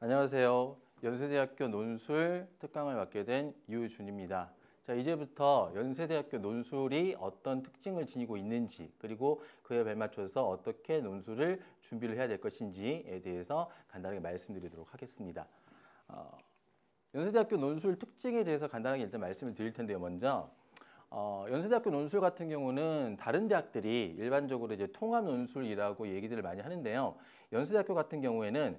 안녕하세요. 연세대학교 논술 특강을 맡게 된 유준입니다. 자, 이제부터 연세대학교 논술이 어떤 특징을 지니고 있는지, 그리고 그에 발맞춰서 어떻게 논술을 준비를 해야 될 것인지에 대해서 간단하게 말씀드리도록 하겠습니다. 연세대학교 논술 특징에 대해서 간단하게 일단 말씀을 드릴 텐데요. 먼저 연세대학교 논술 같은 경우는 다른 대학들이 일반적으로 이제 통합 논술이라고 얘기들을 많이 하는데요. 연세대학교 같은 경우에는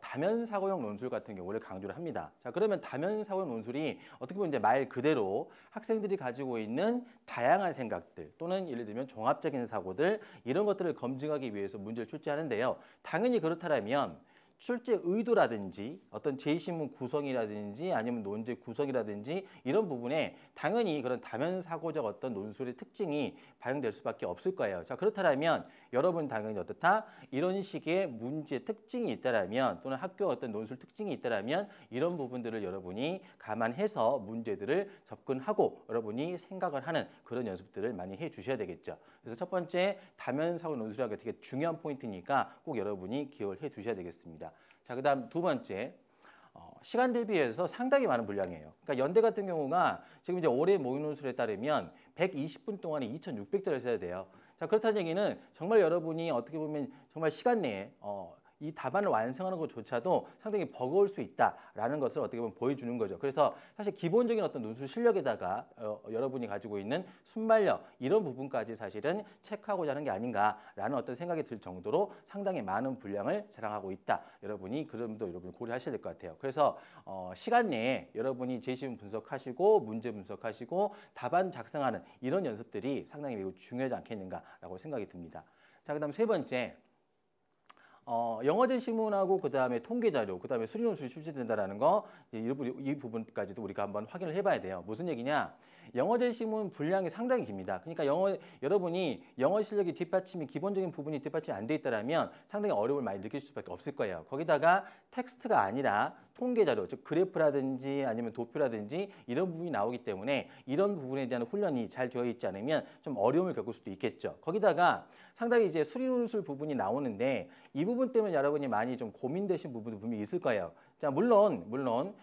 다면 사고형 논술 같은 경우를 강조를 합니다. 자, 그러면 다면 사고형 논술이 어떻게 보면 이제 말 그대로 학생들이 가지고 있는 다양한 생각들 또는 예를 들면 종합적인 사고들 이런 것들을 검증하기 위해서 문제를 출제하는데요. 당연히 그렇다면 출제 의도라든지 어떤 제시문 구성이라든지 아니면 논제 구성이라든지 이런 부분에 당연히 그런 다면 사고적 어떤 논술의 특징이 반영될 수밖에 없을 거예요. 자, 그렇다면 여러분 당연히 어떻다? 이런 식의 문제 특징이 있다라면 또는 학교 어떤 논술 특징이 있다라면 이런 부분들을 여러분이 감안해서 문제들을 접근하고 여러분이 생각을 하는 그런 연습들을 많이 해 주셔야 되겠죠. 그래서 첫 번째 다면 사고 논술이라는 게 되게 중요한 포인트니까 꼭 여러분이 기억을 해 두셔야 되겠습니다. 자, 그다음 두 번째. 시간 대비해서 상당히 많은 분량이에요. 그러니까 연대 같은 경우가 지금 이제 올해 모의 논술에 따르면 120분 동안에 2,600자를 써야 돼요. 자, 그렇다는 얘기는 정말 여러분이 어떻게 보면 정말 시간 내에 이 답안을 완성하는 것조차도 상당히 버거울 수 있다라는 것을 어떻게 보면 보여주는 거죠. 그래서 사실 기본적인 어떤 논술 실력에다가 여러분이 가지고 있는 순발력 이런 부분까지 사실은 체크하고자 하는 게 아닌가라는 어떤 생각이 들 정도로 상당히 많은 분량을 자랑하고 있다. 여러분이 그 점도 여러분이 고려하셔야 될 것 같아요. 그래서 시간 내에 여러분이 제시문 분석하시고 문제 분석하시고 답안 작성하는 이런 연습들이 상당히 매우 중요하지 않겠는가라고 생각이 듭니다. 자, 그다음 세 번째. 영어제 시문하고 그다음에 통계 자료, 그다음에 수리 논술이 출제된다라는 거 이 부분까지도 우리가 한번 확인을 해봐야 돼요. 무슨 얘기냐? 영어제 시문 분량이 상당히 깁니다. 그러니까 여러분이 영어 실력이 뒷받침이 기본적인 부분이 뒷받침이 안 돼 있다라면 상당히 어려움을 많이 느끼실 수밖에 없을 거예요. 거기다가 텍스트가 아니라 통계 자료, 즉 그래프라든지 아니면 도표라든지 이런 부분이 나오기 때문에 이런 부분에 대한 훈련이 잘 되어 있지 않으면 좀 어려움을 겪을 수도 있겠죠. 거기다가 상당히 이제 수리 논술 부분이 나오는데 이 부분 때문에 여러분이 많이 좀 고민되신 부분도 분명히 있을 거예요. 자, 물론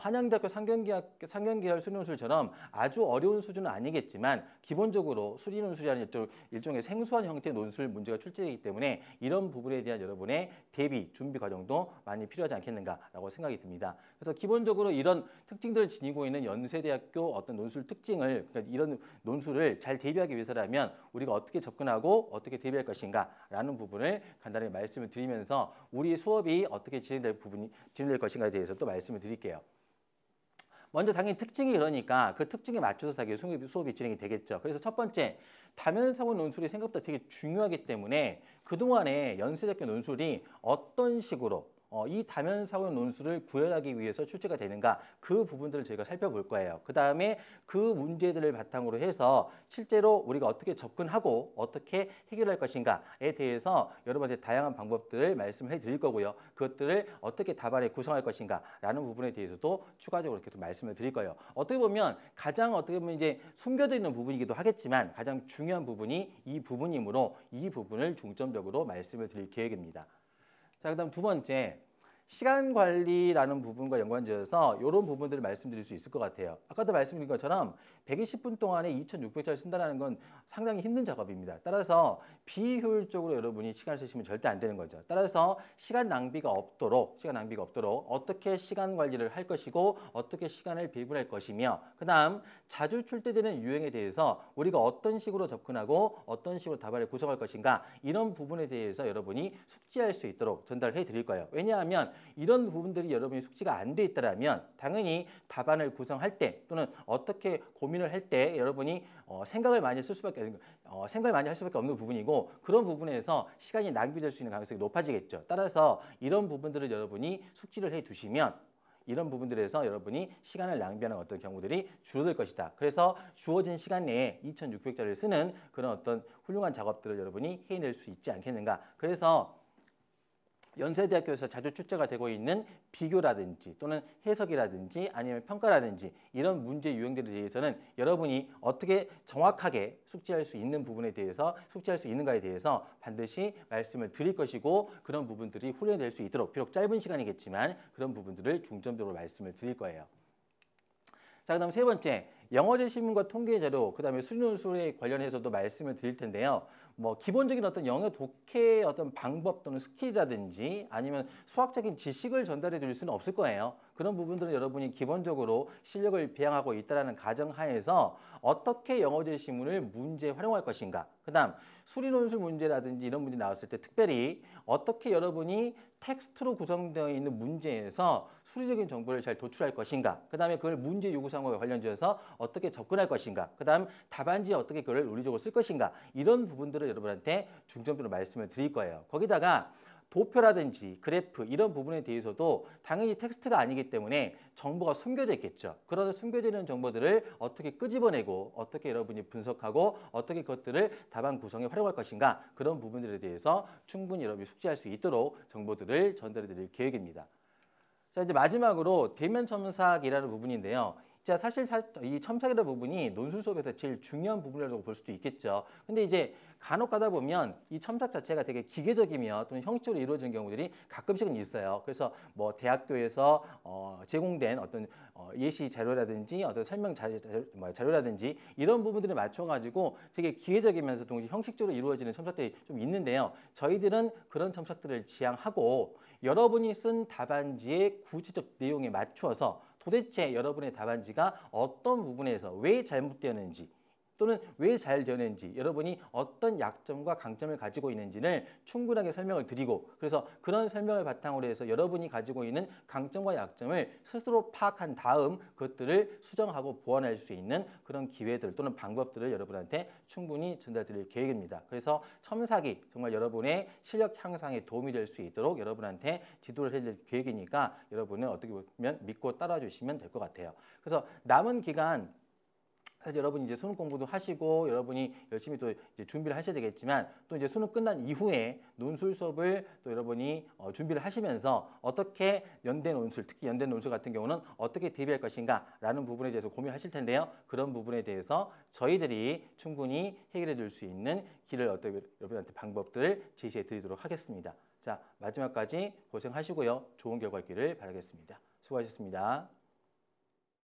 한양대학교 상경계열 수리논술처럼 아주 어려운 수준은 아니겠지만 기본적으로 수리논술이라는 일종의 생소한 형태의 논술 문제가 출제되기 때문에 이런 부분에 대한 여러분의 대비, 준비 과정도 많이 필요하지 않겠는가라고 생각이 듭니다. 그래서 기본적으로 이런 특징들을 지니고 있는 연세대학교 어떤 논술 특징을 그러니까 이런 논술을 잘 대비하기 위해서라면 우리가 어떻게 접근하고 어떻게 대비할 것인가라는 부분을 간단히 말씀을 드리면서 우리 수업이 어떻게 진행될 것인가에 대해서 또 말씀을 드릴게요. 먼저 당연히 특징이 그러니까 그 특징에 맞춰서 당연히 수업이 진행이 되겠죠. 그래서 첫 번째, 다면사고 논술이 생각보다 되게 중요하기 때문에 그동안에 연세대학교 논술이 어떤 식으로 이 다면사고 논술을 구현하기 위해서 출제가 되는가 그 부분들을 저희가 살펴볼 거예요. 그 다음에 그 문제들을 바탕으로 해서 실제로 우리가 어떻게 접근하고 어떻게 해결할 것인가에 대해서 여러분한테 다양한 방법들을 말씀을 해드릴 거고요. 그것들을 어떻게 답안에 구성할 것인가라는 부분에 대해서도 추가적으로 계속 말씀을 드릴 거예요. 어떻게 보면 이제 숨겨져 있는 부분이기도 하겠지만 가장 중요한 부분이 이 부분이므로 이 부분을 중점적으로 말씀을 드릴 계획입니다. 자, 그다음 두 번째, 시간 관리라는 부분과 연관지어서 이런 부분들을 말씀드릴 수 있을 것 같아요. 아까도 말씀드린 것처럼 120분 동안에 2,600자를 쓴다는 건 상당히 힘든 작업입니다. 따라서 비효율적으로 여러분이 시간을 쓰시면 절대 안 되는 거죠. 따라서 시간 낭비가 없도록 어떻게 시간 관리를 할 것이고 어떻게 시간을 배분할 것이며 그다음 자주 출제되는 유형에 대해서 우리가 어떤 식으로 접근하고 어떤 식으로 답안을 구성할 것인가 이런 부분에 대해서 여러분이 숙지할 수 있도록 전달해 드릴 거예요. 왜냐하면 이런 부분들이 여러분이 숙지가 안 돼 있다면 당연히 답안을 구성할 때 또는 어떻게 고민을 할 때 여러분이 생각을 많이 할 수밖에 없는 부분이고 그런 부분에서 시간이 낭비될 수 있는 가능성이 높아지겠죠. 따라서 이런 부분들을 여러분이 숙지를 해 두시면 이런 부분들에서 여러분이 시간을 낭비하는 어떤 경우들이 줄어들 것이다. 그래서 주어진 시간 내에 2,600자를 쓰는 그런 어떤 훌륭한 작업들을 여러분이 해낼 수 있지 않겠는가. 그래서 연세대학교에서 자주 출제가 되고 있는 비교라든지 또는 해석이라든지 아니면 평가라든지 이런 문제 유형들에 대해서는 여러분이 어떻게 정확하게 숙지할 수 있는 부분에 대해서 숙지할 수 있는가에 대해서 반드시 말씀을 드릴 것이고 그런 부분들이 훈련될 수 있도록 비록 짧은 시간이겠지만 그런 부분들을 중점적으로 말씀을 드릴 거예요. 자, 그다음 세 번째, 영어제 시문과 통계 자료, 그다음에 수리논술에 관련해서도 말씀을 드릴 텐데요. 뭐 기본적인 어떤 영어 독해의 어떤 방법 또는 스킬이라든지 아니면 수학적인 지식을 전달해 드릴 수는 없을 거예요. 그런 부분들은 여러분이 기본적으로 실력을 배양하고 있다는 가정하에서 어떻게 영어제 시문을 문제에 활용할 것인가. 그다음 수리논술 문제라든지 이런 문제 나왔을 때 특별히 어떻게 여러분이 텍스트로 구성되어 있는 문제에서 수리적인 정보를 잘 도출할 것인가. 그다음에 그걸 문제 요구사항과 관련지어서 어떻게 접근할 것인가. 그다음 답안지에 어떻게 그걸 논리적으로 쓸 것인가. 이런 부분들을 여러분한테 중점적으로 말씀을 드릴 거예요. 거기다가 도표라든지 그래프 이런 부분에 대해서도 당연히 텍스트가 아니기 때문에 정보가 숨겨져 있겠죠. 그런 숨겨져 있는 정보들을 어떻게 끄집어내고 어떻게 여러분이 분석하고 어떻게 그것들을 답안 구성에 활용할 것인가 그런 부분들에 대해서 충분히 여러분이 숙지할 수 있도록 정보들을 전달해 드릴 계획입니다. 자, 이제 마지막으로 대면 첨삭이라는 부분인데요. 자, 사실 이 첨삭이라는 부분이 논술 수업에서 제일 중요한 부분이라고 볼 수도 있겠죠. 근데 이제 간혹 가다 보면 이 첨삭 자체가 되게 기계적이며 또는 형식적으로 이루어지는 경우들이 가끔씩은 있어요. 그래서 뭐 대학교에서 제공된 어떤 예시 자료라든지 어떤 설명 자료라든지 이런 부분들을 맞춰가지고 되게 기계적이면서 동시에 형식적으로 이루어지는 첨삭들이 좀 있는데요. 저희들은 그런 첨삭들을 지향하고 여러분이 쓴 답안지의 구체적 내용에 맞추어서 도대체 여러분의 답안지가 어떤 부분에서 왜 잘못되었는지 또는 왜 잘 되었는지 여러분이 어떤 약점과 강점을 가지고 있는지를 충분하게 설명을 드리고 그래서 그런 설명을 바탕으로 해서 여러분이 가지고 있는 강점과 약점을 스스로 파악한 다음 그것들을 수정하고 보완할 수 있는 그런 기회들 또는 방법들을 여러분한테 충분히 전달드릴 계획입니다. 그래서 첨삭이 정말 여러분의 실력 향상에 도움이 될 수 있도록 여러분한테 지도를 해드릴 계획이니까 여러분은 어떻게 보면 믿고 따라와 주시면 될 것 같아요. 그래서 남은 기간 사실 여러분이 이제 수능 공부도 하시고 여러분이 열심히 또 이제 준비를 하셔야 되겠지만 또 이제 수능 끝난 이후에 논술 수업을 또 여러분이 준비를 하시면서 어떻게 연대 논술, 특히 연대 논술 같은 경우는 어떻게 대비할 것인가라는 부분에 대해서 고민하실 텐데요. 그런 부분에 대해서 저희들이 충분히 해결해 줄 수 있는 길을 어떻게 여러분한테 방법들을 제시해 드리도록 하겠습니다. 자, 마지막까지 고생하시고요. 좋은 결과 있기를 바라겠습니다. 수고하셨습니다.